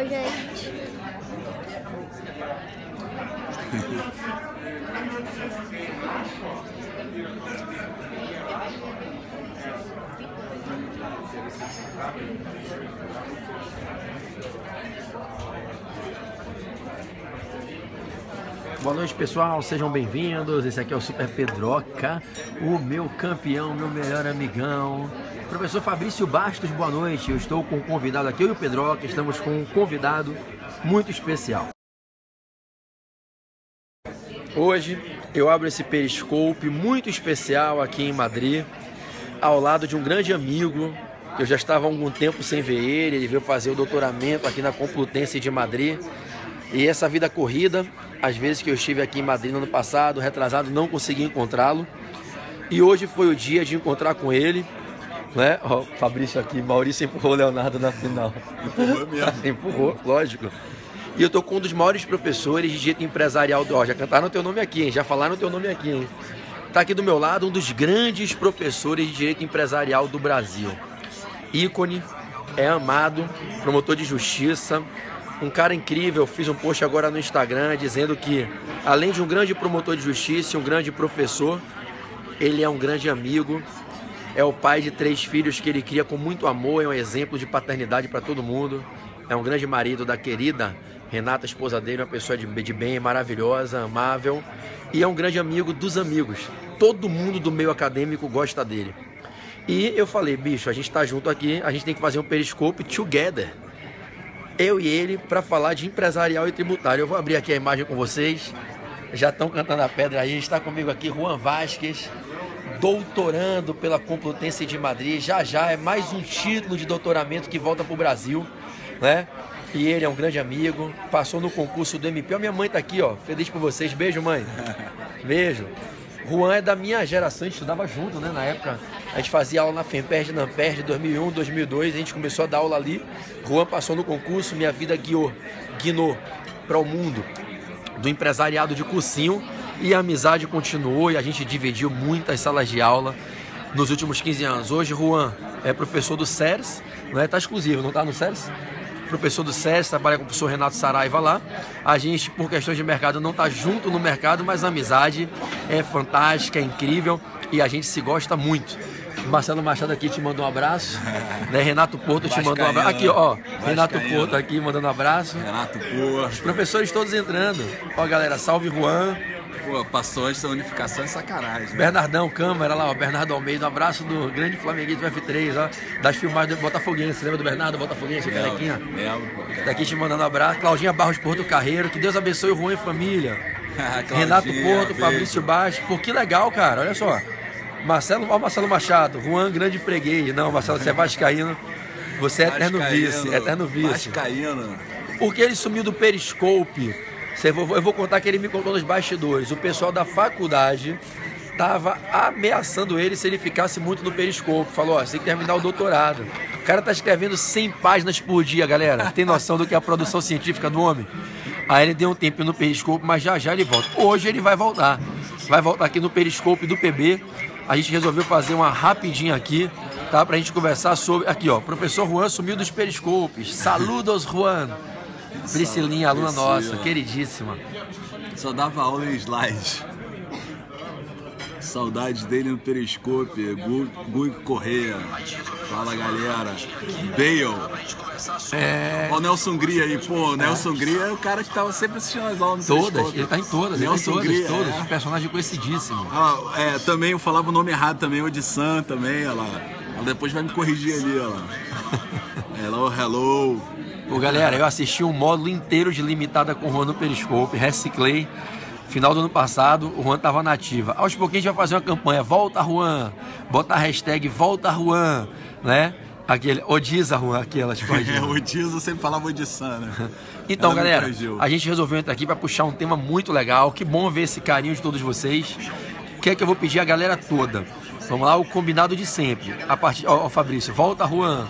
Oi, gente. Boa noite, pessoal, sejam bem-vindos. Esse aqui é o Super Pedroca, o meu campeão, meu melhor amigão, professor Fabrício Bastos. Boa noite. Eu estou com um convidado aqui, eu e o Pedroca estamos com um convidado muito especial. Hoje eu abro esse Periscope muito especial aqui em Madrid, ao lado de um grande amigo, que eu já estava há algum tempo sem ver ele. Ele veio fazer o doutoramento aqui na Complutense de Madrid. E essa vida corrida, às vezes que eu estive aqui em Madrid no ano passado, retrasado, não consegui encontrá-lo. E hoje foi o dia de encontrar com ele, né? Ó, Fabrício aqui, Maurício empurrou o Leonardo na final. Empurrou mesmo. Empurrou, lógico. E eu tô com um dos maiores professores de direito empresarial do... Ó, já cantaram o teu nome aqui, hein? Já falaram o teu nome aqui, hein? Tá aqui do meu lado um dos grandes professores de direito empresarial do Brasil. Ícone, é amado, promotor de justiça, um cara incrível. Eu fiz um post agora no Instagram dizendo que, além de um grande promotor de justiça e um grande professor, ele é um grande amigo, é o pai de 3 filhos que ele cria com muito amor, é um exemplo de paternidade para todo mundo, é um grande marido da querida Renata, esposa dele, uma pessoa de bem, maravilhosa, amável, e é um grande amigo dos amigos. Todo mundo do meio acadêmico gosta dele. E eu falei, bicho, a gente tá junto aqui, a gente tem que fazer um Periscope together, eu e ele, para falar de empresarial e tributário. Eu vou abrir aqui a imagem com vocês. Já estão cantando a pedra aí. Está comigo aqui Juan Vasquez, doutorando pela Complutense de Madrid. Já é mais um título de doutoramento que volta para o Brasil, né? E ele é um grande amigo, passou no concurso do MP. A minha mãe está aqui, ó, feliz por vocês. Beijo, mãe. Beijo. Juan é da minha geração, a gente estudava junto, né? Na época, a gente fazia aula na FEMPERJ, NAMPERJ, 2001, 2002, a gente começou a dar aula ali. Juan passou no concurso, minha vida guiou para o mundo do empresariado de cursinho, e a amizade continuou e a gente dividiu muitas salas de aula nos últimos 15 anos. Hoje, Juan é professor do SERS, não é? Tá exclusivo, não tá no SERS? Professor do SES, trabalha com o professor Renato Saraiva lá. A gente, por questões de mercado, não está junto no mercado, mas a amizade é fantástica, é incrível e a gente se gosta muito. Marcelo Machado aqui te mandou um abraço, né? Renato Porto te mandou um abraço. Aqui, ó, Renato Porto aqui mandando um abraço. Renato Porto. Os professores todos entrando. Ó, galera, salve Juan. Pô, passou antes da unificação é sacanagem, né? Bernardão, câmera lá, ó, Bernardo Almeida, um abraço do grande flamenguista do F3, ó, das filmagens do Botafoguense. Lembra do Bernardo Botafoguense, o carequinha? Lembro. Daqui te mandando um abraço. Claudinha Barros Porto Carreiro, que Deus abençoe o Juan e família. Renato Porto, beijo. Fabrício Bastos, pô, que legal, cara, olha só. Marcelo, ó, Marcelo Machado, Juan, grande freguês. Não, Marcelo, você é vascaíno, você é eterno vice, eterno vice. Vascaíno. Porque ele sumiu do Periscope. Eu vou contar que ele me contou nos bastidores. O pessoal da faculdade estava ameaçando ele se ele ficasse muito no Periscope. Falou, ó, você tem que terminar o doutorado. O cara tá escrevendo 100 páginas por dia, galera. Tem noção do que é a produção científica do homem? Aí ele deu um tempinho no Periscope, mas já ele volta. Hoje ele vai voltar. Vai voltar aqui no Periscope do PB. A gente resolveu fazer uma rapidinha aqui, tá? Pra gente conversar sobre... Aqui, ó, professor Juan sumiu dos Periscopes. Saludos, Juan. Priscilinha, aluna nossa, queridíssima. Só dava aula em slides. Saudade dele no Periscope. Gui Correia. Fala, galera. Bale. Ó, o Nelson Gria aí, pô. O Nelson Gria é o cara que tava sempre assistindo as aulas no Todas, Periscope. ele tá em todas, Nelson ele tá em todas. Gria, Personagem conhecidíssimo. Também eu falava o nome errado também, o Odissan também, olha lá. Ela depois vai me corrigir ali, olha lá. Hello. Pô, galera, eu assisti um módulo inteiro de limitada com o Juan no Periscope, reciclei. Final do ano passado, o Juan tava na ativa. Aos pouquinhos a gente vai fazer uma campanha, volta Juan, bota a hashtag volta Juan, né? Aquele, Odiza Juan, aquelas coisas. Odiza, eu sempre falava Odissan, né? Então, galera, a gente resolveu entrar aqui para puxar um tema muito legal. Que bom ver esse carinho de todos vocês. O que é que eu vou pedir a galera toda? Vamos lá, o combinado de sempre. A partir, ó, Fabrício, volta Juan.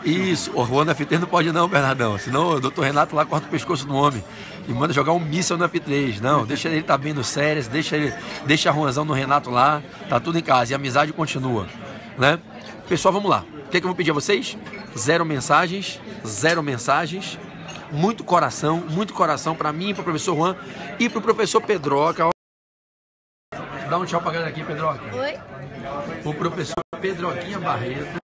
Isso, o Juan no F3 não pode não, Bernardão. Senão o doutor Renato lá corta o pescoço do homem e manda jogar um míssel no F3. Não, deixa ele tá bem no Séries, deixa a Juanzão no Renato lá, tá tudo em casa e a amizade continua, né? Pessoal, vamos lá. O que é que eu vou pedir a vocês? 0 mensagens, muito coração para mim, para o professor Juan e para o professor Pedroca. Dá um tchau pra galera aqui, Pedroca. Oi. O professor Pedroquinha Barreto.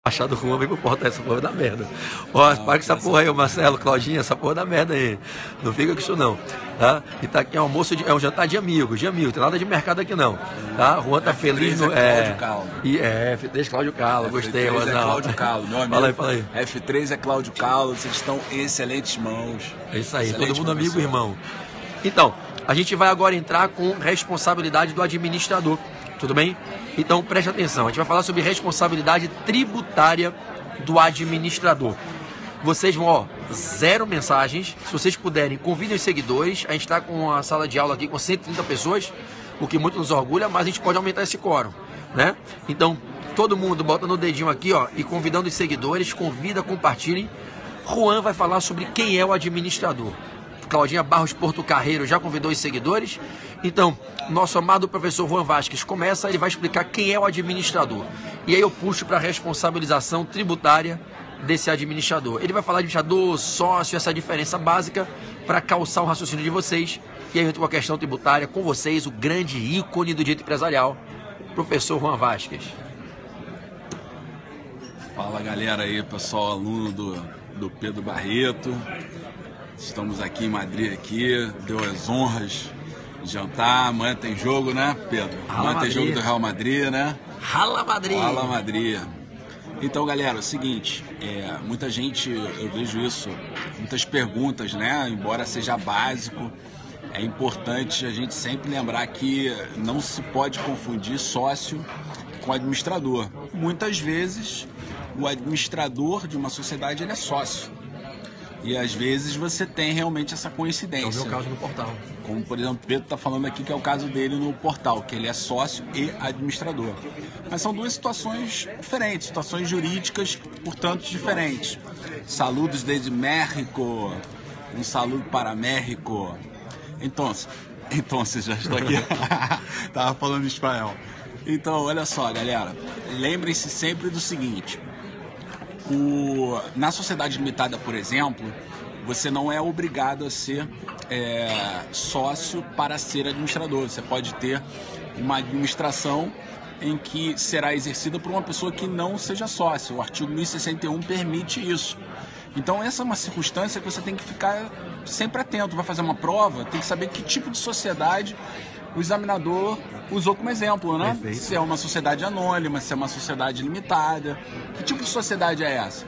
Achado Juan, vem pro porta, essa porra da merda. Ó, paga essa porra aí, o Marcelo, Claudinha, essa porra da merda aí. Não fica com isso não, tá? E tá aqui, é um jantar de amigos, tem nada de mercado aqui não, tá? Juan tá feliz no... F3 Cláudio Calo, gostei, F3 é Cláudio Calo, meu amigo. Fala aí. F3 é Cláudio Calo, vocês estão em excelentes mãos. É isso aí, todo mundo amigo, irmão. Então, a gente vai agora entrar com responsabilidade do administrador, tudo bem? Então preste atenção, a gente vai falar sobre responsabilidade tributária do administrador. Vocês vão, 0 mensagens, se vocês puderem, convidem os seguidores. A gente está com a sala de aula aqui com 130 pessoas, o que muito nos orgulha, mas a gente pode aumentar esse quórum, né? Então, todo mundo bota no dedinho aqui, ó, e convidando os seguidores, compartilhem. Juan vai falar sobre quem é o administrador. Claudinha Barros Porto Carreiro já convidou os seguidores. Então, nosso amado professor Juan Vasquez começa, ele vai explicar quem é o administrador. E aí eu puxo para a responsabilização tributária desse administrador. Ele vai falar de administrador, sócio, essa diferença básica para calçar o raciocínio de vocês. E aí eu entro com a questão tributária com vocês, o grande ícone do direito empresarial, professor Juan Vasquez. Fala galera aí, pessoal, aluno do Pedro Barreto. Estamos aqui em Madrid, deu as honras de jantar. Amanhã tem jogo, né, Pedro? Amanhã tem jogo do Real Madrid, né? Rala Madrid! Rala Madrid. Então, galera, é o seguinte, muita gente, eu vejo isso, muitas perguntas, né? Embora seja básico, é importante a gente sempre lembrar que não se pode confundir sócio com administrador. Muitas vezes, o administrador de uma sociedade, ele é sócio. E às vezes você tem realmente essa coincidência. É o meu caso no portal. Como, por exemplo, o Pedro está falando aqui que é o caso dele no portal, que ele é sócio e administrador. Mas são duas situações diferentes, situações jurídicas, portanto, diferentes. Saludos desde México, um saludo para México. Então, já estou aqui. Tava falando em espanhol. Então, olha só, galera. Lembrem-se sempre do seguinte. Na sociedade limitada, por exemplo, você não é obrigado a ser sócio para ser administrador. Você pode ter uma administração em que será exercida por uma pessoa que não seja sócio. O artigo 1061 permite isso. Então essa é uma circunstância que você tem que ficar sempre atento. Vai fazer uma prova, tem que saber que tipo de sociedade o examinador usou como exemplo, né? Perfeito. Se é uma sociedade anônima, se é uma sociedade limitada. Que tipo de sociedade é essa?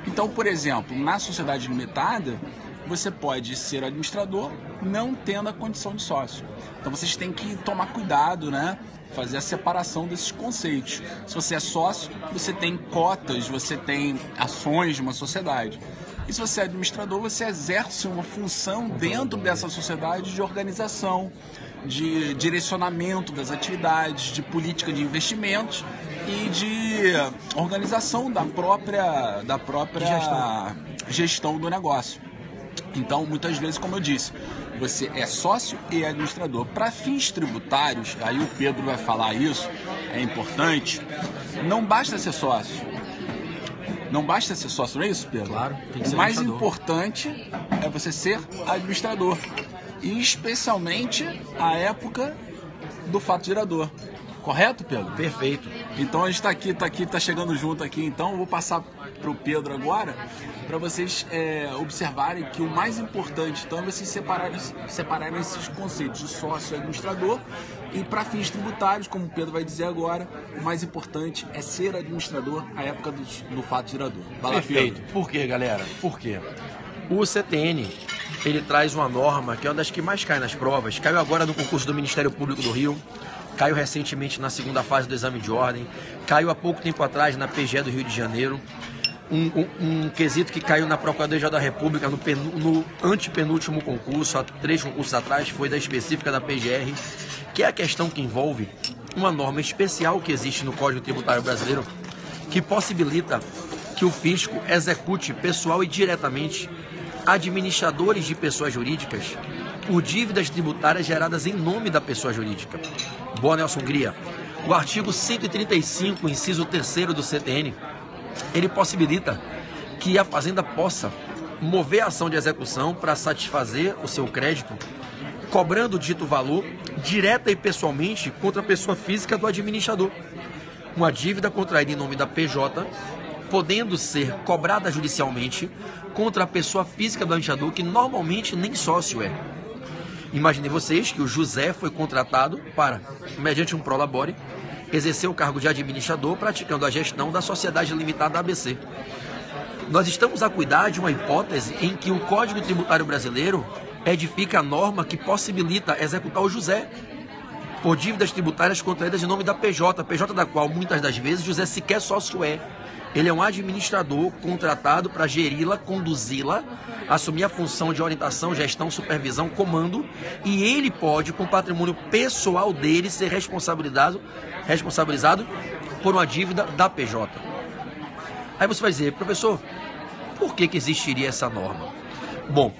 Então, por exemplo, na sociedade limitada, você pode ser administrador não tendo a condição de sócio. Então vocês têm que tomar cuidado, né? Fazer a separação desses conceitos. Se você é sócio, você tem cotas, você tem ações de uma sociedade. E se você é administrador, você exerce uma função dentro dessa sociedade de organização, de direcionamento das atividades, de política de investimentos e de organização da própria gestão do negócio. Então, muitas vezes, como eu disse, você é sócio e administrador. Para fins tributários, aí o Pedro vai falar isso, é importante, não basta ser sócio. Não basta ser sócio, não é isso, Pedro? Claro, tem que ser o mais administrador. Importante é você ser administrador. E especialmente a época do fato gerador. Correto, Pedro? Perfeito. Então a gente tá chegando junto aqui. Então eu vou passar para o Pedro agora para vocês observarem que o mais importante então é vocês separarem esses conceitos de sócio e administrador. E para fins tributários, como o Pedro vai dizer agora, o mais importante é ser administrador à época do fato gerador. Vai lá, Perfeito. Pedro. Por quê, galera? Por quê? O CTN, ele traz uma norma que é uma das que mais cai nas provas. Caiu agora no concurso do Ministério Público do Rio, caiu recentemente na segunda fase do exame de ordem, caiu há pouco tempo atrás na PGE do Rio de Janeiro. Um quesito que caiu na Procuradoria da República no antepenúltimo concurso, há 3 concursos atrás, foi da específica da PGR, que é a questão que envolve uma norma especial que existe no Código Tributário Brasileiro, que possibilita que o fisco execute pessoal e diretamente administradores de pessoas jurídicas por dívidas tributárias geradas em nome da pessoa jurídica. Boa, Nelson Gria. O artigo 135, inciso 3º do CTN, ele possibilita que a fazenda possa mover a ação de execução para satisfazer o seu crédito, cobrando o dito valor direta e pessoalmente contra a pessoa física do administrador. Uma dívida contraída em nome da PJ, podendo ser cobrada judicialmente contra a pessoa física do administrador, que normalmente nem sócio é. Imaginem vocês que o José foi contratado para, mediante um prolabore, exercer o cargo de administrador, praticando a gestão da Sociedade Limitada ABC. Nós estamos a cuidar de uma hipótese em que o Código Tributário Brasileiro edifica a norma que possibilita executar o José por dívidas tributárias contraídas em nome da PJ, PJ da qual muitas das vezes José sequer sócio é. Ele é um administrador contratado para geri-la, conduzi-la, assumir a função de orientação, gestão, supervisão, comando, e ele pode, com o patrimônio pessoal dele, ser responsabilizado por uma dívida da PJ. Aí você vai dizer, professor, por que existiria essa norma? Bom,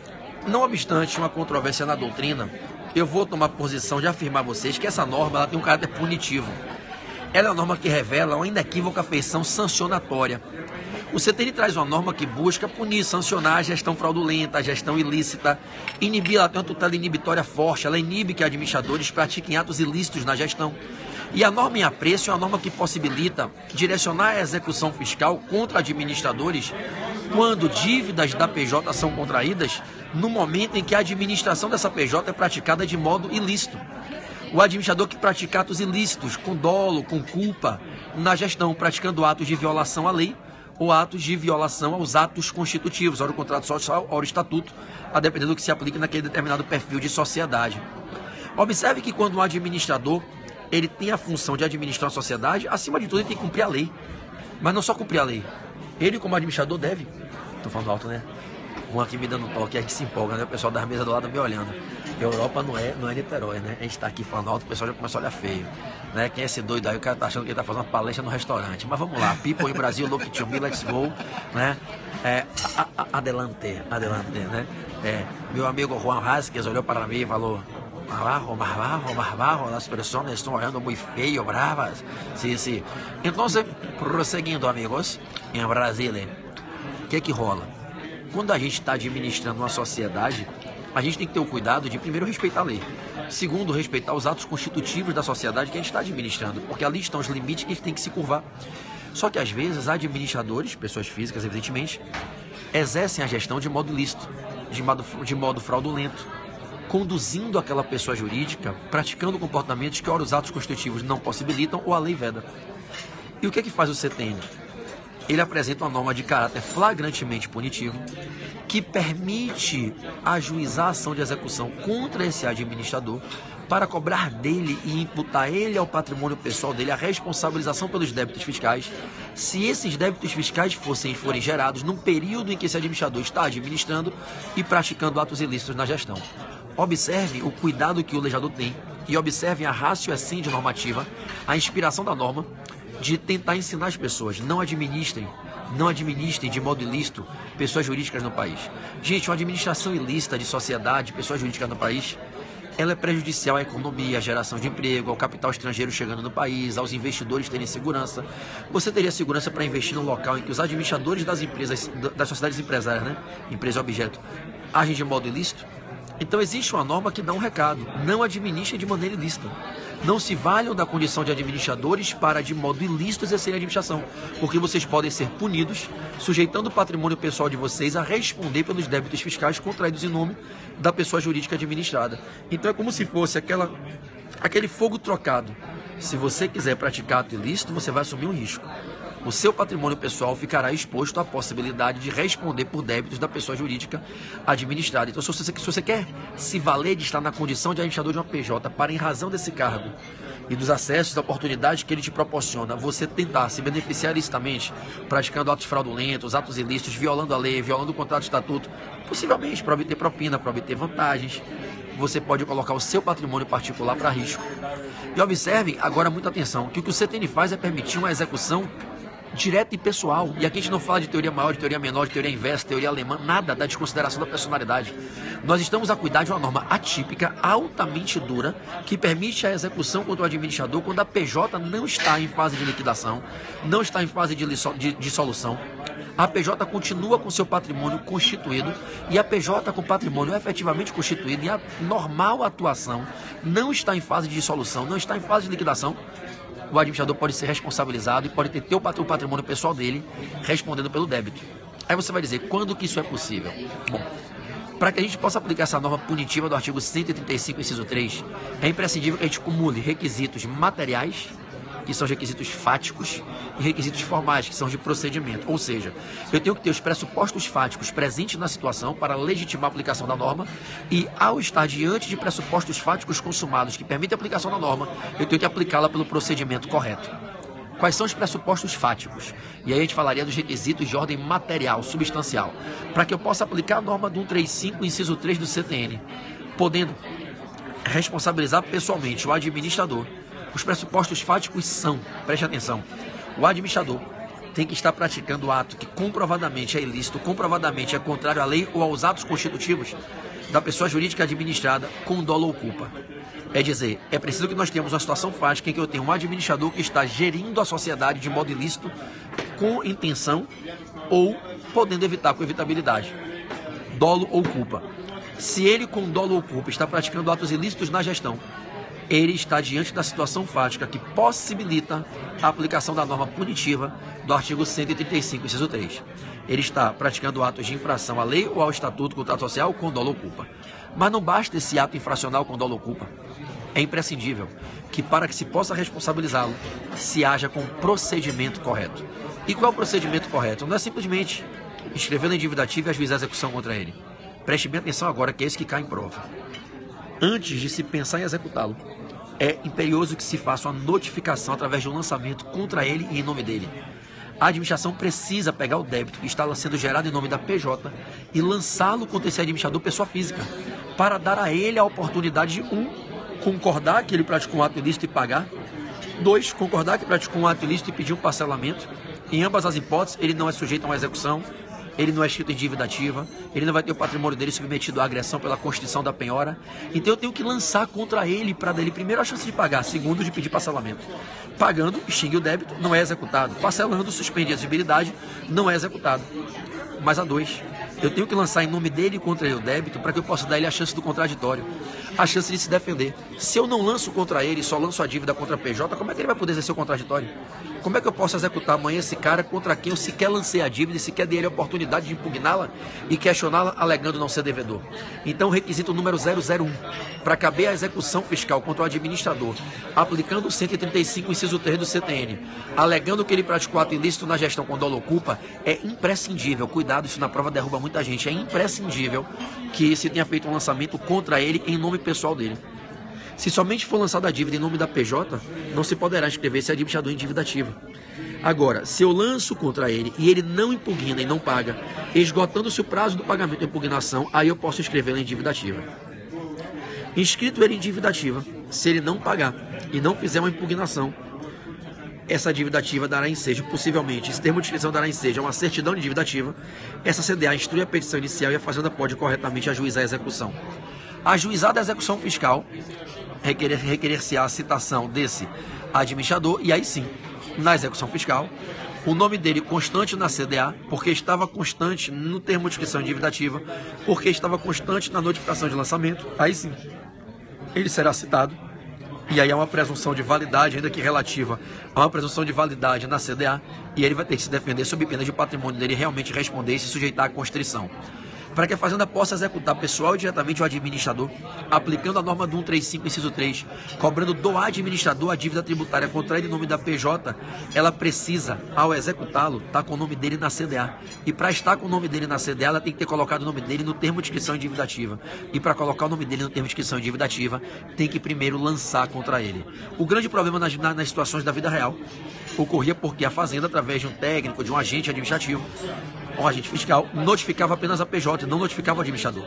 não obstante uma controvérsia na doutrina, eu vou tomar posição de afirmar a vocês que essa norma ela tem um caráter punitivo. Ela é uma norma que revela uma inequívoca feição sancionatória. O CTN traz uma norma que busca punir, sancionar a gestão fraudulenta, a gestão ilícita, inibir, ela tem uma tutela inibitória forte, ela inibe que administradores pratiquem atos ilícitos na gestão. E a norma em apreço é uma norma que possibilita direcionar a execução fiscal contra administradores quando dívidas da PJ são contraídas no momento em que a administração dessa PJ é praticada de modo ilícito. O administrador que pratica atos ilícitos, com dolo, com culpa, na gestão, praticando atos de violação à lei ou atos de violação aos atos constitutivos, ora o contrato social, ora o estatuto, a depender do que se aplique naquele determinado perfil de sociedade. Observe que quando um administrador ele tem a função de administrar a sociedade, acima de tudo ele tem que cumprir a lei. Mas não só cumprir a lei. Ele como administrador deve... Estou falando alto, né? Um aqui me dando toque, a gente se empolga, né? O pessoal da mesa do lado me olhando. Europa não é Niterói, né? A gente tá aqui falando alto, o pessoal já começa a olhar feio, né? Quem é esse doido aí? O cara tá achando que ele tá fazendo uma palestra no restaurante. Mas vamos lá, People em Brasil, look to me, let's go, né? Adelante, né? Meu amigo Juan Rasquez olhou para mim e falou: más bajo, las personas están olhando muy feio, bravas. Sí. Entonces, prosseguindo, amigos, em Brasília, o que rola? Quando a gente está administrando uma sociedade, a gente tem que ter o cuidado de, primeiro, respeitar a lei. Segundo, respeitar os atos constitutivos da sociedade que a gente está administrando, porque ali estão os limites que a gente tem que se curvar. Só que, às vezes, administradores, pessoas físicas, evidentemente, exercem a gestão de modo ilícito, de modo fraudulento, conduzindo aquela pessoa jurídica, praticando comportamentos que, ora, os atos constitutivos não possibilitam ou a lei veda. E o que faz o CTN? Ele apresenta uma norma de caráter flagrantemente punitivo que permite ajuizar a ação de execução contra esse administrador para cobrar dele e imputar ele ao patrimônio pessoal dele a responsabilização pelos débitos fiscais, se esses débitos fiscais forem gerados num período em que esse administrador está administrando e praticando atos ilícitos na gestão. Observe o cuidado que o legislador tem e observem a ratio essência normativa, a inspiração da norma, de tentar ensinar as pessoas, não administrem de modo ilícito pessoas jurídicas no país. Gente, uma administração ilícita de sociedade, pessoas jurídicas no país, ela é prejudicial à economia, à geração de emprego, ao capital estrangeiro chegando no país, aos investidores terem segurança. Você teria segurança para investir num local em que os administradores das empresas, das sociedades empresárias, né, empresa objeto, agem de modo ilícito? Então existe uma norma que dá um recado: não administrem de maneira ilícita. Não se valham da condição de administradores para de modo ilícito exercerem a administração, porque vocês podem ser punidos, sujeitando o patrimônio pessoal de vocês a responder pelos débitos fiscais contraídos em nome da pessoa jurídica administrada. Então é como se fosse aquele fogo trocado. Se você quiser praticar ato ilícito, você vai assumir um risco. O seu patrimônio pessoal ficará exposto à possibilidade de responder por débitos da pessoa jurídica administrada. Então, se você quer se valer de estar na condição de administrador de uma PJ para, em razão desse cargo e dos acessos, da oportunidade que ele te proporciona, você tentar se beneficiar ilicitamente, praticando atos fraudulentos, atos ilícitos, violando a lei, violando o contrato de estatuto, possivelmente para obter propina, para obter vantagens, você pode colocar o seu patrimônio particular para risco. E observem, agora muita atenção, que o CTN faz é permitir uma execução direta e pessoal. E aqui a gente não fala de teoria maior, de teoria menor, de teoria inversa, teoria alemã, nada da desconsideração da personalidade. Nós estamos a cuidar de uma norma atípica, altamente dura, que permite a execução contra o administrador quando a PJ não está em fase de liquidação, não está em fase de dissolução, A PJ continua com seu patrimônio constituído e a PJ com patrimônio efetivamente constituído e a normal atuação não está em fase de dissolução, não está em fase de liquidação, o administrador pode ser responsabilizado e pode ter o patrimônio pessoal dele respondendo pelo débito. Aí você vai dizer, quando que isso é possível? Bom, para que a gente possa aplicar essa norma punitiva do artigo 135, inciso 3, é imprescindível que a gente acumule requisitos materiais, que são os requisitos fáticos, e requisitos formais, que são os de procedimento. Ou seja, eu tenho que ter os pressupostos fáticos presentes na situação para legitimar a aplicação da norma e, ao estar diante de pressupostos fáticos consumados que permitem a aplicação da norma, eu tenho que aplicá-la pelo procedimento correto. Quais são os pressupostos fáticos? E aí a gente falaria dos requisitos de ordem material, substancial, para que eu possa aplicar a norma do 135, inciso 3 do CTN, podendo responsabilizar pessoalmente o administrador. Os pressupostos fáticos são, preste atenção, o administrador tem que estar praticando o ato que comprovadamente é ilícito, comprovadamente é contrário à lei ou aos atos constitutivos da pessoa jurídica administrada com dolo ou culpa. É dizer, é preciso que nós tenhamos uma situação fática em que eu tenho um administrador que está gerindo a sociedade de modo ilícito, com intenção ou podendo evitar com evitabilidade. Dolo ou culpa. Se ele com dolo ou culpa está praticando atos ilícitos na gestão, ele está diante da situação fática que possibilita a aplicação da norma punitiva do artigo 135, inciso 3. Ele está praticando atos de infração à lei ou ao estatuto do contrato social com dolo ou culpa. Mas não basta esse ato infracional com dolo ou culpa. É imprescindível que, para que se possa responsabilizá-lo, se haja com o procedimento correto. E qual é o procedimento correto? Não é simplesmente escrever na dívida ativa e ajuizar a execução contra ele. Preste bem atenção agora, que é isso que cai em prova. Antes de se pensar em executá-lo, é imperioso que se faça uma notificação através de um lançamento contra ele e em nome dele. A administração precisa pegar o débito que está sendo gerado em nome da PJ e lançá-lo contra esse administrador pessoa física, para dar a ele a oportunidade de, concordar que ele praticou um ato ilícito e pagar. 2, concordar que praticou um ato ilícito e pedir um parcelamento. Em ambas as hipóteses, ele não é sujeito a uma execução, ele não é escrito em dívida ativa, ele não vai ter o patrimônio dele submetido à agressão pela constituição da penhora. Então eu tenho que lançar contra ele para dar ele, primeiro, a chance de pagar, segundo, de pedir parcelamento. Pagando, extingue o débito, não é executado. Parcelando, suspende a exigibilidade, não é executado. Mas a 2, eu tenho que lançar em nome dele contra ele o débito para que eu possa dar ele a chance do contraditório, a chance de se defender. Se eu não lanço contra ele, só lanço a dívida contra a PJ, como é que ele vai poder exercer o contraditório? Como é que eu posso executar amanhã esse cara contra quem eu sequer lancei a dívida e sequer dei ele a oportunidade de impugná-la e questioná-la alegando não ser devedor? Então, o requisito número 001, para caber a execução fiscal contra o administrador, aplicando o 135, inciso 3 do CTN, alegando que ele praticou ato ilícito na gestão com dolo ou culpa, é imprescindível, cuidado, isso na prova derruba muita gente, é imprescindível que se tenha feito um lançamento contra ele em nome pessoal dele. Se somente for lançada a dívida em nome da PJ, não se poderá inscrever esse administrador em dívida ativa. Agora, se eu lanço contra ele e ele não impugna e não paga, esgotando-se o prazo do pagamento da impugnação, aí eu posso inscrevê-lo em dívida ativa. Inscrito ele em dívida ativa, se ele não pagar e não fizer uma impugnação, essa dívida ativa dará ensejo, possivelmente, esse termo de inscrição dará ensejo a uma certidão de dívida ativa, essa CDA instrui a petição inicial e a Fazenda pode corretamente ajuizar a execução. Ajuizada a execução fiscal, requerer-se a citação desse administrador, e aí sim, na execução fiscal, o nome dele constante na CDA, porque estava constante no termo de inscrição de dívida ativa, porque estava constante na notificação de lançamento, aí sim, ele será citado, e aí há uma presunção de validade, ainda que relativa, há uma presunção de validade na CDA, e ele vai ter que se defender sob pena de o patrimônio dele realmente responder e se sujeitar à constrição. Para que a Fazenda possa executar pessoal e diretamente o administrador, aplicando a norma do 135, inciso 3, cobrando do administrador a dívida tributária contra ele em nome da PJ, ela precisa, ao executá-lo, estar com o nome dele na CDA. E para estar com o nome dele na CDA, ela tem que ter colocado o nome dele no termo de inscrição em dívida ativa. E para colocar o nome dele no termo de inscrição em dívida ativa, tem que primeiro lançar contra ele. O grande problema nas situações da vida real ocorria porque a Fazenda, através de um técnico, de um agente administrativo, um agente fiscal, notificava apenas a PJ e não notificava o administrador.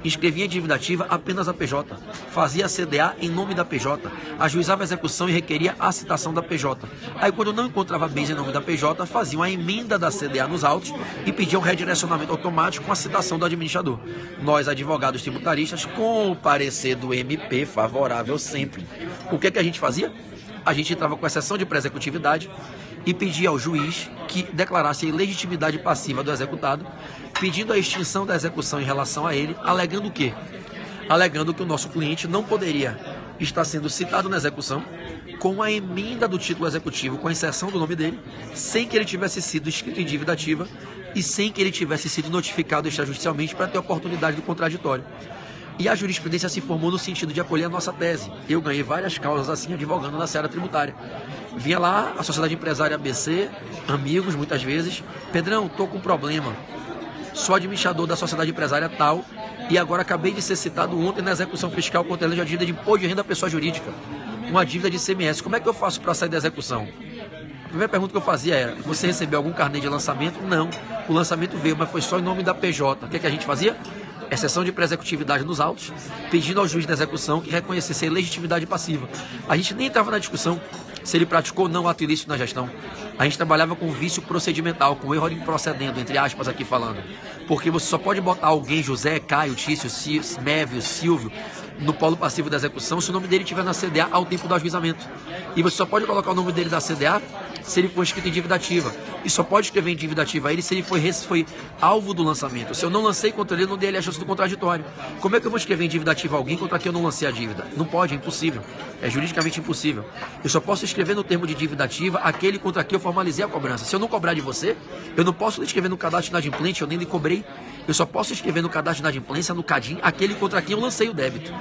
Inscrevia em dívida ativa apenas a PJ, fazia a CDA em nome da PJ, ajuizava a execução e requeria a citação da PJ. Aí, quando não encontrava bens em nome da PJ, faziam a emenda da CDA nos autos e pediam redirecionamento automático com a citação do administrador. Nós, advogados tributaristas, com o parecer do MP favorável sempre. O que a gente fazia? A gente entrava com exceção de pré-executividade e pedir ao juiz que declarasse a ilegitimidade passiva do executado, pedindo a extinção da execução em relação a ele, alegando o quê? Alegando que o nosso cliente não poderia estar sendo citado na execução com a emenda do título executivo, com a inserção do nome dele, sem que ele tivesse sido inscrito em dívida ativa e sem que ele tivesse sido notificado extrajudicialmente para ter oportunidade do contraditório. E a jurisprudência se formou no sentido de acolher a nossa tese. Eu ganhei várias causas assim, advogando na seara tributária. Vinha lá a Sociedade Empresária ABC, amigos muitas vezes, Pedrão, tô com um problema, sou administrador da Sociedade Empresária tal e agora acabei de ser citado ontem na execução fiscal contra a dívida de imposto de renda à pessoa jurídica, uma dívida de ICMS, como é que eu faço para sair da execução? A primeira pergunta que eu fazia era, você recebeu algum carnê de lançamento? Não, o lançamento veio, mas foi só em nome da PJ. O que é que a gente fazia? Exceção de pré-executividade nos autos, pedindo ao juiz da execução que reconhecesse a ilegitimidade passiva. A gente nem entrava na discussão se ele praticou ou não ato ilícito na gestão. A gente trabalhava com vício procedimental, com erro improcedendo, entre aspas aqui falando. Porque você só pode botar alguém, José, Caio, Tício, Mévio, Silvio, no polo passivo da execução se o nome dele estiver na CDA ao tempo do ajuizamento. E você só pode colocar o nome dele na CDA se ele for escrito em dívida ativa. E só pode escrever em dívida ativa a ele se ele foi alvo do lançamento. Se eu não lancei contra ele, eu não dei ele a chance do contraditório. Como é que eu vou escrever em dívida ativa alguém contra quem eu não lancei a dívida? Não pode, é impossível. É juridicamente impossível. Eu só posso escrever no termo de dívida ativa aquele contra quem eu formalizei a cobrança. Se eu não cobrar de você, eu não posso escrever no cadastro de inadimplência, eu nem lhe cobrei. Eu só posso escrever no cadastro de inadimplência, no CADIM, aquele contra quem eu lancei o débito.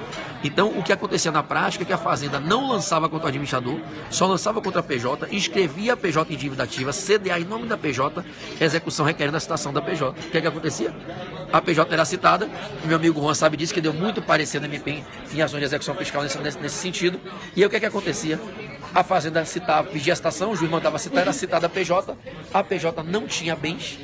Então, o que acontecia na prática é que a Fazenda não lançava contra o administrador, só lançava contra a PJ, inscrevia a PJ em dívida ativa, CDA em nome da PJ, execução requerendo a citação da PJ. O que é que acontecia? A PJ era citada, o meu amigo Juan sabe disso, que deu muito parecer na MP em ações de execução fiscal nesse sentido. E aí o que é que acontecia? A Fazenda citava, pedia a citação, o juiz mandava citar, era citada a PJ não tinha bens,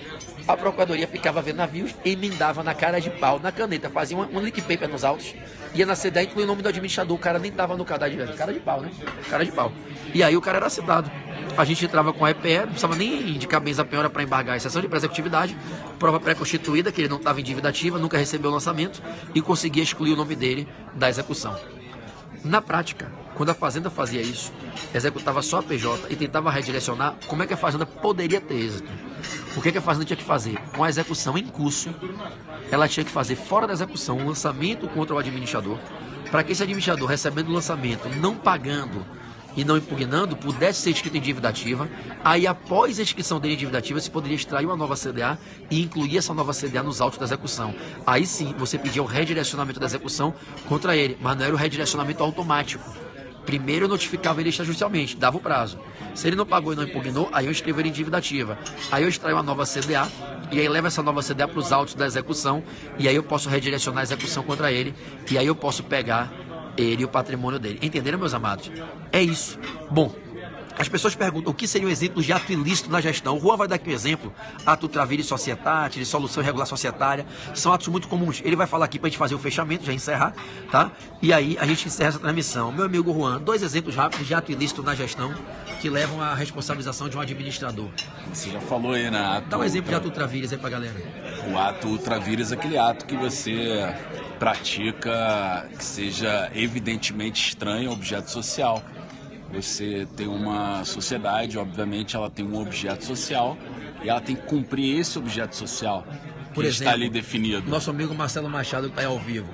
a Procuradoria ficava vendo navios, emendava na cara de pau, na caneta, fazia um leak paper nos autos, ia na CDA, incluía o nome do administrador, o cara nem estava no cadastro de cara de pau, né? Cara de pau. E aí o cara era citado. A gente entrava com a EPE, não precisava nem indicar bens a penhora para embargar a exceção de pré-executividade, prova pré-constituída, que ele não estava em dívida ativa, nunca recebeu o lançamento e conseguia excluir o nome dele da execução. Na prática, quando a Fazenda fazia isso, executava só a PJ e tentava redirecionar, como é que a Fazenda poderia ter êxito? O que a Fazenda tinha que fazer? Com a execução em curso, ela tinha que fazer fora da execução um lançamento contra o administrador, para que esse administrador, recebendo o lançamento, não pagando e não impugnando, pudesse ser inscrito em dívida ativa. Aí, após a inscrição dele em dívida ativa, se poderia extrair uma nova CDA e incluir essa nova CDA nos autos da execução. Aí sim, você pedia o redirecionamento da execução contra ele, mas não era o redirecionamento automático. Primeiro eu notificava ele extrajudicialmente, dava o prazo. Se ele não pagou e não impugnou, aí eu escrevo ele em dívida ativa. Aí eu extraio uma nova CDA e aí levo essa nova CDA para os autos da execução e aí eu posso redirecionar a execução contra ele e aí eu posso pegar ele e o patrimônio dele. Entenderam, meus amados? É isso. Bom, as pessoas perguntam o que seriam exemplos de ato ilícito na gestão. O Juan vai dar aqui um exemplo, ato travire societate, dissolução irregular societária, são atos muito comuns. Ele vai falar aqui para a gente fazer o fechamento, já encerrar, tá? E aí a gente encerra essa transmissão. Meu amigo Juan, 2 exemplos rápidos de ato ilícito na gestão que levam à responsabilização de um administrador. Você já falou aí, né? Dá um exemplo de ato travires aí pra galera. O ato travires é aquele ato que você pratica que seja evidentemente estranho ao objeto social. Você tem uma sociedade, obviamente ela tem um objeto social e ela tem que cumprir esse objeto social que está ali definido. Nosso amigo Marcelo Machado está aí ao vivo.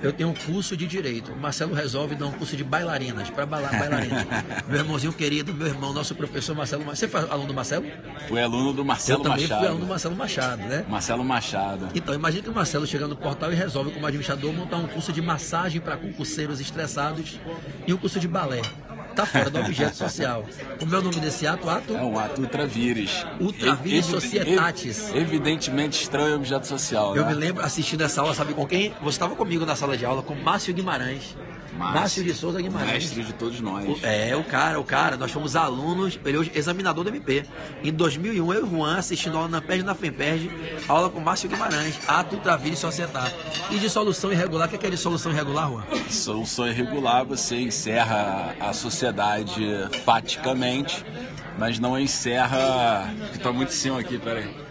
Eu tenho um curso de Direito. O Marcelo resolve dar um curso de bailarinas, para bailarinas. Meu irmãozinho querido, meu irmão, nosso professor Marcelo Machado. Você foi aluno do Marcelo? Fui aluno do Marcelo Machado. Eu também fui aluno do Marcelo Machado, né? Marcelo Machado. Então, imagina que o Marcelo chega no portal e resolve, como administrador, montar um curso de massagem para concurseiros estressados e um curso de balé. Tá fora do objeto social. Como é o nome desse ato? É um ato ultravires. Ultravires societatis. Evidentemente estranho ao objeto social. Eu me lembro assistindo essa aula, sabe com quem? Você estava comigo na sala de aula, com Márcio Guimarães. Márcio de Souza Guimarães. Mestre de todos nós. O cara, nós fomos alunos, ele hoje examinador do MP. Em 2001, eu e o Juan assistindo aula na PERJ e na FEMPERJ, aula com Márcio Guimarães, ato ultravires societátis. E dissolução irregular, o que é dissolução irregular, Juan? Dissolução irregular, você encerra a sociedade faticamente, mas não encerra... Está muito em cima aqui, peraí.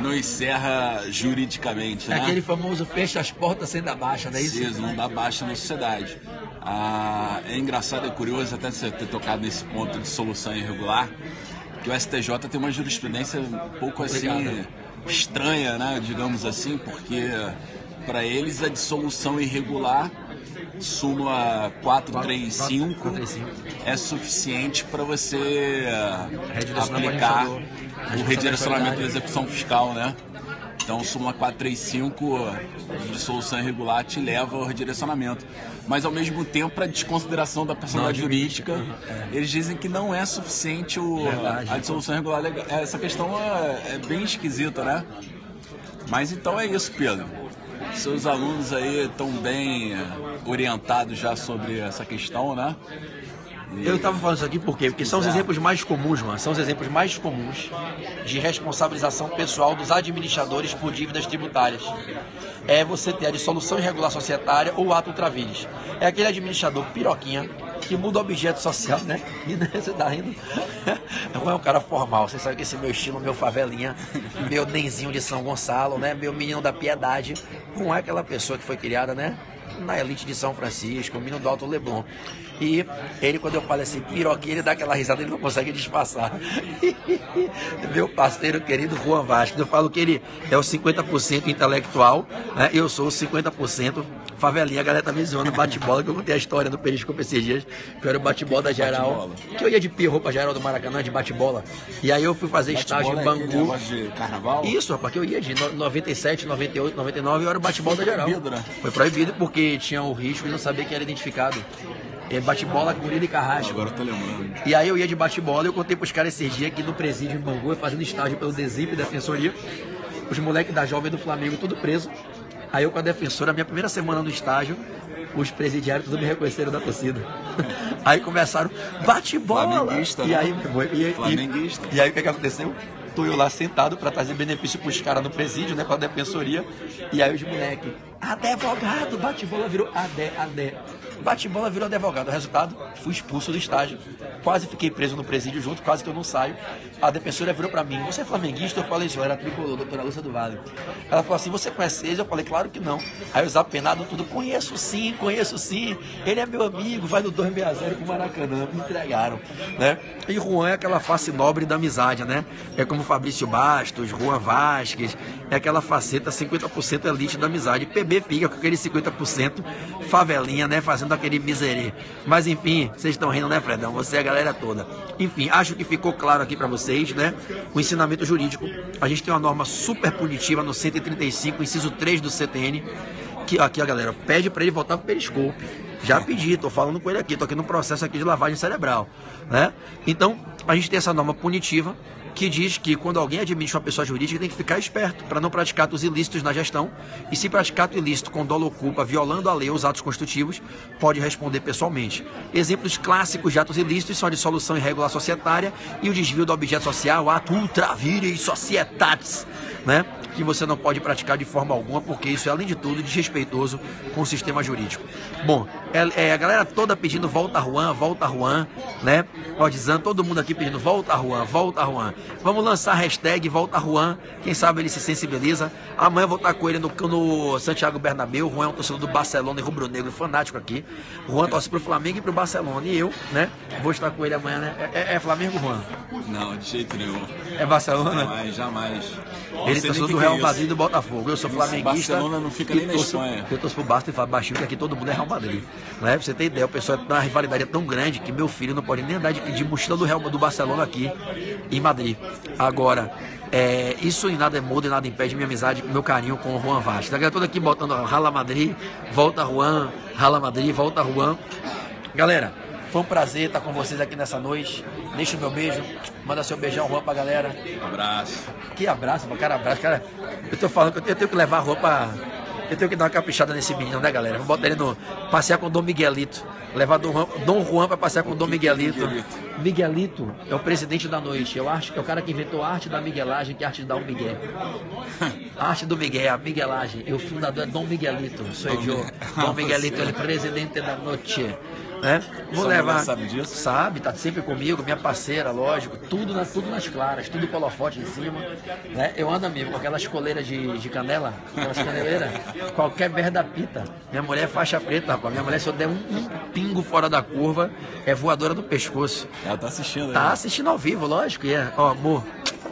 Não encerra juridicamente, né? É aquele famoso fecha as portas sem dar baixa, não é isso? Preciso, não dá baixa na sociedade. É engraçado e curioso até você ter tocado nesse ponto de solução irregular, que o STJ tem uma jurisprudência um pouco assim estranha, né, digamos assim, porque para eles a dissolução irregular, súmula 435, é suficiente para você aplicar o redirecionamento da execução fiscal, né? Então, súmula 435, dissolução irregular, te leva ao redirecionamento. Mas, ao mesmo tempo, para desconsideração da personalidade jurídica, eles dizem que não é suficiente a dissolução irregular. Essa questão é bem esquisita, né? Mas, então, é isso, Pedro. Seus alunos aí estão bem orientados já sobre essa questão, né? Eu estava falando isso aqui por quê? Porque são os exemplos mais comuns, mano. São os exemplos mais comuns de responsabilização pessoal dos administradores por dívidas tributárias. É você ter a dissolução irregular societária ou ato ultravíris. É aquele administrador piroquinha que muda o objeto social, né? E você tá rindo. Não é um cara formal. Você sabe que esse meu estilo, meu favelinha, meu Nenzinho de São Gonçalo, né? Meu menino da piedade, não é aquela pessoa que foi criada, né? Na elite de São Francisco, o menino do Alto Leblon. E ele, quando eu falo assim, piroquinha, ele dá aquela risada, ele não consegue disfarçar. Meu parceiro querido Juan Vasquez, eu falo que ele é o 50% intelectual, né? Eu sou o 50% favelinha. A galera tá me zoando bate-bola, que eu contei a história no Periscope esses dias, que eu era o bate-bola da geral, que eu ia de pirro pra geral do Maracanã, de bate-bola. E aí eu fui fazer estágio em Bangu. De carnaval? Isso, rapaz, que eu ia de 97, 98, 99, eu era o bate-bola da geral. Proibido, né? Foi proibido porque tinha o risco de não saber quem era identificado. Bate-bola com Murilo e Carrasco. Agora eu tô lembrando. E aí eu ia de bate-bola e eu contei pros caras esses dias aqui no presídio em Bangu, fazendo estágio pelo DESIP, Defensoria. Os moleques da Jovem do Flamengo, tudo preso. Aí eu com a defensora, minha primeira semana no estágio, os presidiários tudo me reconheceram da torcida. Aí começaram, bate-bola! Flamenguista, e aí, Flamenguista. E aí o que aconteceu? Tô eu lá sentado para trazer benefício pros caras no presídio, né, com a defensoria. E aí os moleques, advogado, bate-bola virou adé. Bate-bola virou advogado. O resultado, fui expulso do estágio. Quase fiquei preso no presídio junto, quase que eu não saio. A defensora virou pra mim, você é flamenguista? Eu falei, eu era tricolor, doutora Lúcia do Vale. Ela falou assim, você conhece ele? Eu falei, claro que não. Aí os apenados tudo, conheço sim. Ele é meu amigo, vai no 260 pro Maracanã. Me entregaram, né? E Juan é aquela face nobre da amizade, né? É como Fabrício Bastos, Juan Vasquez, é aquela faceta 50% elite da amizade. PB fica com aquele 50% favelinha, né? Fazendo aquele miserê. Mas enfim, vocês estão rindo, né, Fredão? Você é a galera toda. Enfim, acho que ficou claro aqui pra vocês, né? O ensinamento jurídico. A gente tem uma norma super punitiva no 135, inciso 3 do CTN, que aqui a galera pede pra ele voltar pro Periscope. Já pedi, tô falando com ele aqui, tô aqui no processo aqui de lavagem cerebral, né? Então, a gente tem essa norma punitiva que diz que quando alguém administra uma pessoa jurídica tem que ficar esperto para não praticar atos ilícitos na gestão, e se praticar ato ilícito com dolo ou culpa, violando a lei ou os atos constitutivos, pode responder pessoalmente. Exemplos clássicos de atos ilícitos são a dissolução irregular societária e o desvio do objeto social, ato ultra vires societatis, né? Que você não pode praticar de forma alguma, porque isso é, além de tudo, desrespeitoso com o sistema jurídico. Bom, a galera toda pedindo volta Juan, né? Ó, dizendo, todo mundo aqui pedindo volta Juan. Vamos lançar a hashtag volta Juan, quem sabe ele se sensibiliza. Amanhã eu vou estar com ele no Santiago Bernabéu. Juan é um torcedor do Barcelona e rubro-negro fanático aqui. Juan torce pro Flamengo e pro Barcelona. E eu, né? Vou estar com ele amanhã, né? É Flamengo, Juan? Não, de jeito nenhum. É Barcelona? Jamais. Ele torceu do Real Madrid e do Botafogo. Eu sou flamenguista. Barcelona não fica nem na Espanha. Eu torço pro Barça e falo baixinho que aqui todo mundo é Real Madrid. Né? Pra você ter ideia, o pessoal tem uma rivalidade tão grande que meu filho não pode nem andar de mochila do Barcelona aqui em Madrid. Agora, isso em nada muda e nada impede minha amizade, meu carinho com o Juan Vasquez. A galera toda aqui botando Rala Madrid, volta Juan, Rala Madrid, volta Juan. Galera, foi um prazer estar com vocês aqui nessa noite. Deixa o meu beijo, manda seu beijão, Juan, pra galera. Abraço. Que abraço, abraço, cara. Eu tô falando que eu tenho que levar a roupa. Eu tenho que dar uma caprichada nesse menino, né, galera? Vou botar ele passear com o Dom Miguelito. Levar Dom Juan pra passear com o Dom Miguelito. Miguelito é o presidente da noite. Eu acho que é o cara que inventou a arte da miguelagem, que é a arte de dar um migué. A arte do migué, a miguelagem. E o fundador é Dom Miguelito. Sou eu, Dom Miguelito, ele é presidente da noite. né? Vou Sua levar. mulher sabe disso? Sabe, tá sempre comigo, minha parceira, lógico, tudo nas claras, tudo holofote em cima, né? Eu ando, amigo, com aquelas coleiras de canela, aquelas caneleiras, qualquer merda pita. Minha mulher é faixa preta, rapaz. Minha mulher, se eu der um pingo fora da curva, é voadora do pescoço. Ela tá assistindo aí. Tá assistindo ao vivo, lógico que é. Ó, amor,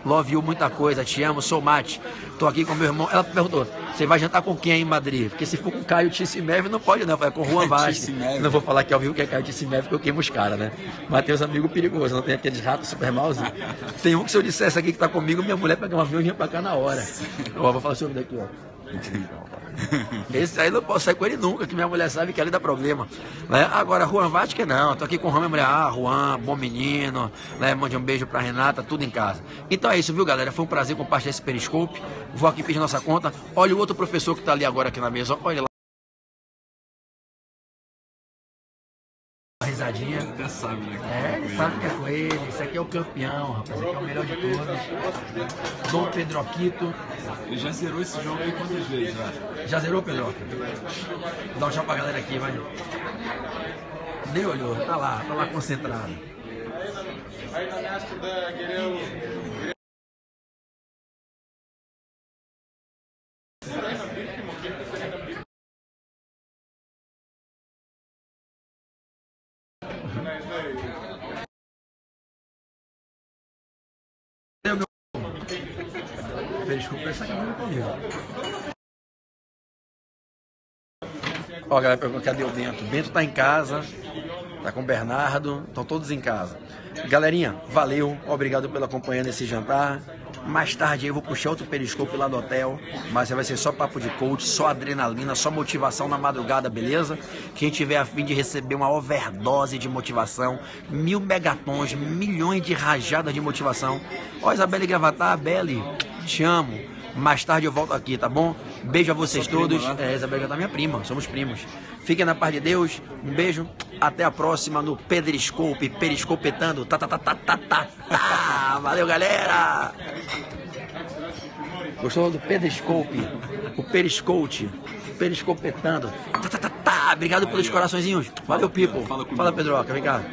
love you, muita coisa, te amo, sou mate. Tô aqui com meu irmão. Ela perguntou, você vai jantar com quem em Madrid? Porque se for com Caio Tissimev, não pode não, é com Juan Vasquez. Não vou falar que ao vivo que é Caio Tissimev, porque eu queimo os caras, né? Mas tem os amigos perigosos, não tem aqueles ratos super mouse. Tem um que se eu dissesse aqui que tá comigo, minha mulher pega um avião e vinha pra cá na hora. Ó, vou falar sobre daqui, ó. Esse aí não posso sair com ele nunca, que minha mulher sabe que ali dá problema, né? Agora, Juan Vasquez não, tô aqui com o Juan, minha mulher, Juan, bom menino, né? Mande um beijo pra Renata, tudo em casa. Então é isso, viu, galera? Foi um prazer compartilhar esse Periscope. Vou aqui pedir nossa conta. Olha o outro professor que tá ali agora aqui na mesa, olha lá. Risadinha. Até sabe, né? Ele sabe que é com ele. Esse aqui é o campeão, rapaz. Esse aqui é o melhor de todos. Dom Pedroquito. Ele já zerou esse jogo aí quantas vezes, já? Já zerou, Pedro? Dá um tchau pra galera aqui, vai. Nem olhou, tá lá concentrado. Desculpa, essa aqui não comigo. Ó, a galera perguntou, cadê o Bento? Bento tá em casa, tá com o Bernardo, estão todos em casa. Galerinha, valeu, obrigado pela companhia nesse jantar. Mais tarde eu vou puxar outro Periscope lá do hotel, mas vai ser só papo de coach, só adrenalina, só motivação na madrugada, beleza? Quem tiver a fim de receber uma overdose de motivação, 1000 megatons, milhões de rajadas de motivação. Ó, Isabelle Gravatar, Beli, te amo. Mais tarde eu volto aqui, tá bom? Beijo a vocês todos. Isabelle Gravatar, minha prima, somos primos. Fiquem na paz de Deus, um beijo, até a próxima no Periscope, periscopetando, valeu, galera! Gostou do Periscope, o Periscope, periscopetando, obrigado pelos coraçõezinhos, valeu, people, fala Pedroca, vem cá.